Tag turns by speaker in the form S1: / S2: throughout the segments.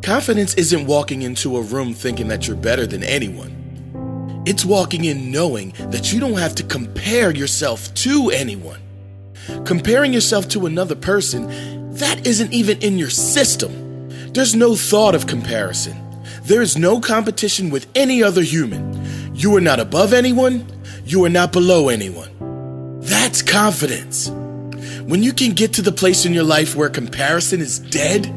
S1: Confidence isn't walking into a room thinking that you're better than anyone. It's walking in knowing that you don't have to compare yourself to anyone. Comparing yourself to another person, that isn't even in your system. There's no thought of comparison. There is no competition with any other human. You are not above anyone. You are not below anyone. That's confidence. When you can get to the place in your life where comparison is dead,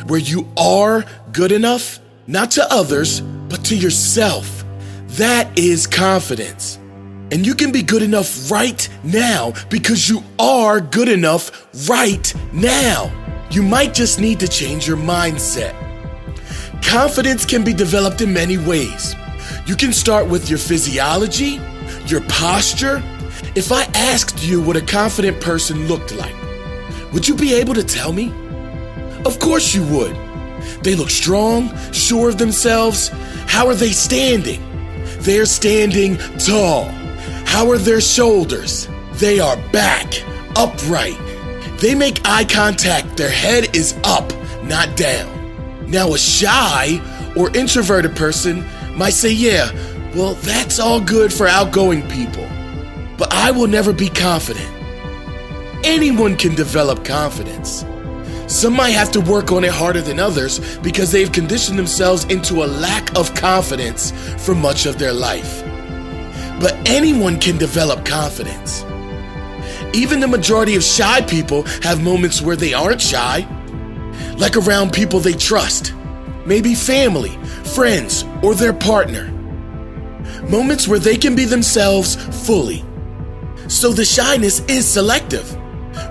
S1: where you are good enough, not to others, but to yourself, that is confidence. And you can be good enough right now because you are good enough right now. You might just need to change your mindset. Confidence can be developed in many ways. You can start with your physiology, your posture. If I asked you what a confident person looked like, would you be able to tell me? Of course you would. They look strong, sure of themselves. How are they standing? They're standing tall. How are their shoulders? They are back, upright. They make eye contact. Their head is up, not down. Now, a shy or introverted person might say, yeah, well, that's all good for outgoing people, but I will never be confident. Anyone can develop confidence. Some might have to work on it harder than others because they've conditioned themselves into a lack of confidence for much of their life. But anyone can develop confidence. Even the majority of shy people have moments where they aren't shy, like around people they trust, maybe family, friends, or their partner. Moments where they can be themselves fully. So the shyness is selective,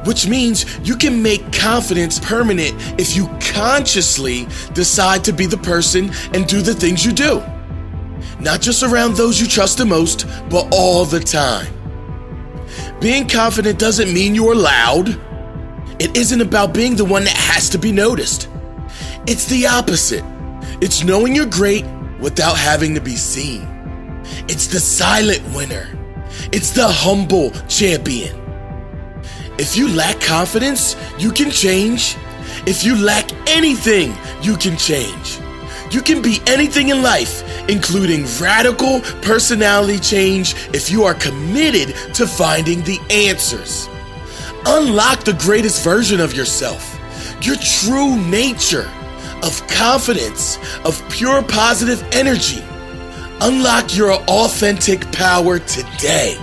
S1: which means you can make confidence permanent if you consciously decide to be the person and do the things you do. Not just around those you trust the most, but all the time. Being confident doesn't mean you're loud. It isn't about being the one that has to be noticed. It's the opposite. It's knowing you're great without having to be seen. It's the silent winner. It's the humble champion. If you lack confidence, you can change. If you lack anything, you can change. You can be anything in life, including radical personality change, if you are committed to finding the answers. Unlock the greatest version of yourself, your true nature of confidence, of pure positive energy. Unlock your authentic power today.